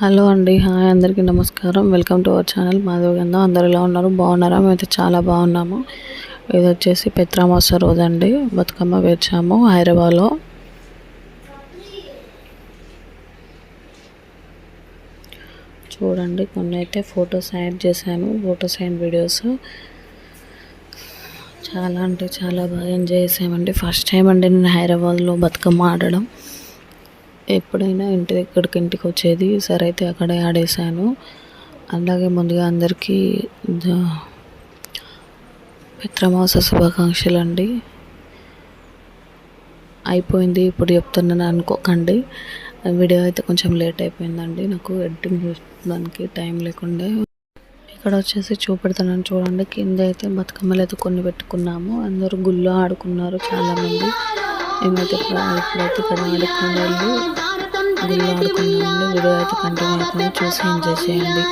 Hello అండి. Hi అందరికీ నమస్కారం. Welcome to our channel Madhavi గంధ. అందరు ఎలా ఉన్నారు? బాగున్నారా? మేమైతే చాలా బాగున్నాము. ఇది వచ్చేసి పెత్రామాస రోజు అండి. బతుకమ్మ పేర్చాము హైదరాబాద్లో. చూడండి, కొన్ని అయితే ఫొటోస్ యాడ్ చేశాను. ఫొటోస్ అండ్ వీడియోస్ చాలా అంటే చాలా బాగా ఎంజాయ్ చేసామండి. ఫస్ట్ టైం అండి నేను హైదరాబాద్లో బతుకమ్మ ఆడడం. ఎప్పుడైనా ఇంటికి వచ్చేది, సరే అయితే అక్కడే ఆడేసాను. అలాగే ముందుగా అందరికీ పితృమాస శుభాకాంక్షలు అండి. అయిపోయింది ఇప్పుడు చెప్తున్నాను అనుకోకండి. వీడియో అయితే కొంచెం లేట్ అయిపోయిందండి, నాకు ఎడిటింగ్ చేసుకోవడానికి టైం లేకుండే. ఇక్కడ వచ్చేసి చూపెడుతున్నాను చూడండి. కింద అయితే బతుకమ్మలు అయితే కొన్ని పెట్టుకున్నాము. అందరూ గుళ్ళో ఆడుకున్నారు చాలామంది. మేమైతే ఇప్పుడైతే ఇక్కడ ఆడుకుని వెళ్ళి గుళ్ళో ఆడుకున్నామండి. వీడియో అయితే కంటిన్యూ అయిపోయింది, చూసి ఎంజాయ్ చేయండి.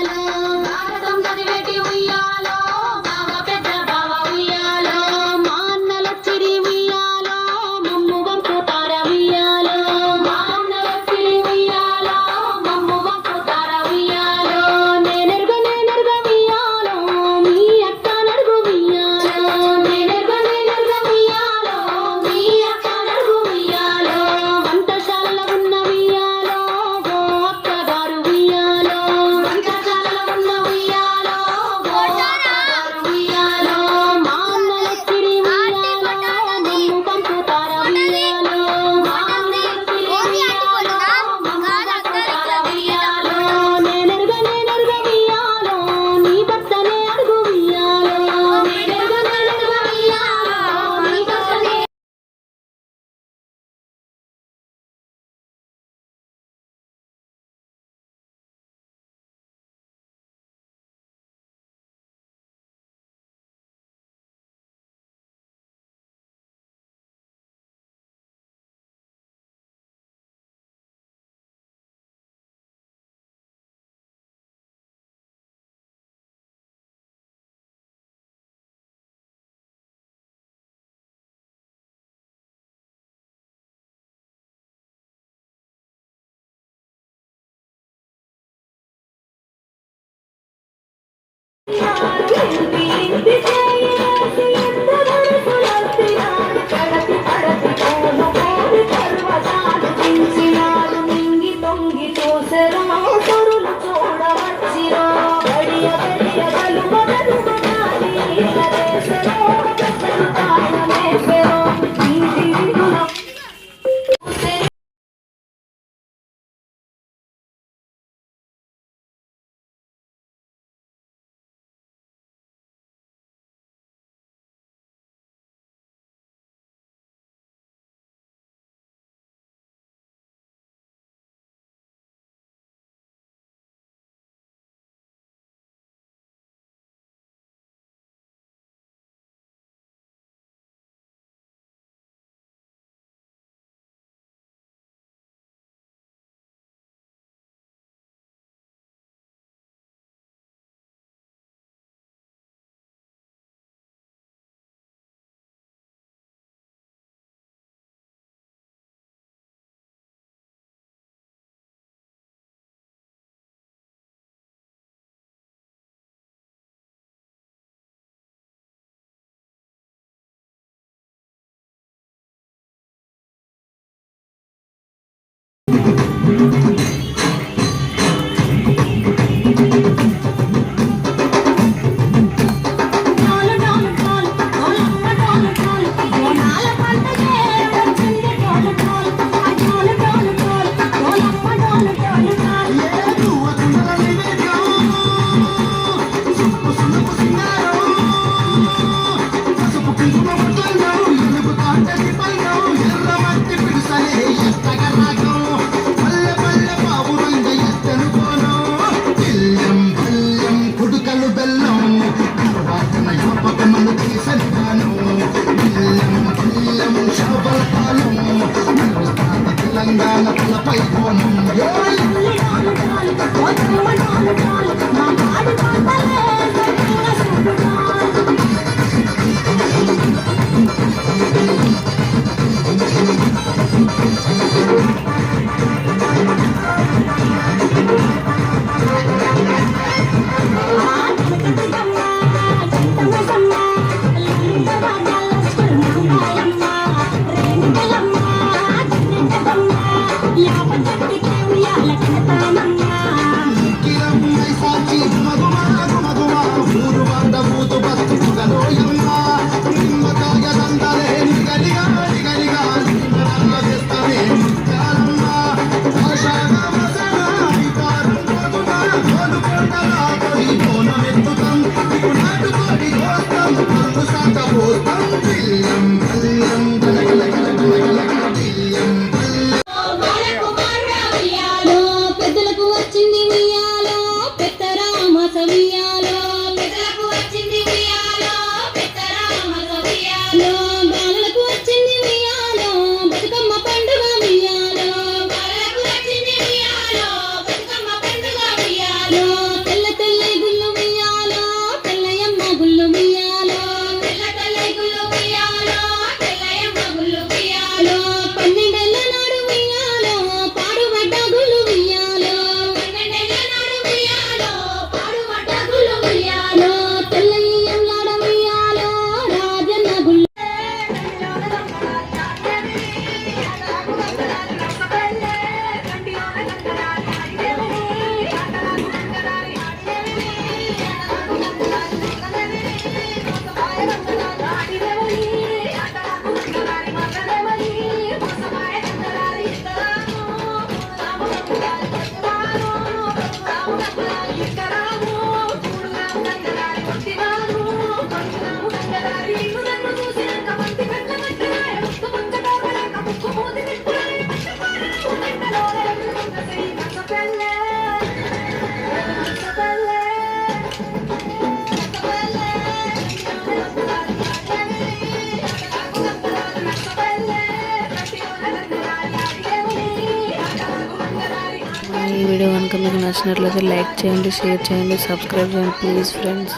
ఈ వీడియో కనుక మీకు నచ్చినట్లయితే లైక్ చేయండి, షేర్ చేయండి, సబ్స్క్రైబ్ చేయండి ప్లీజ్ ఫ్రెండ్స్.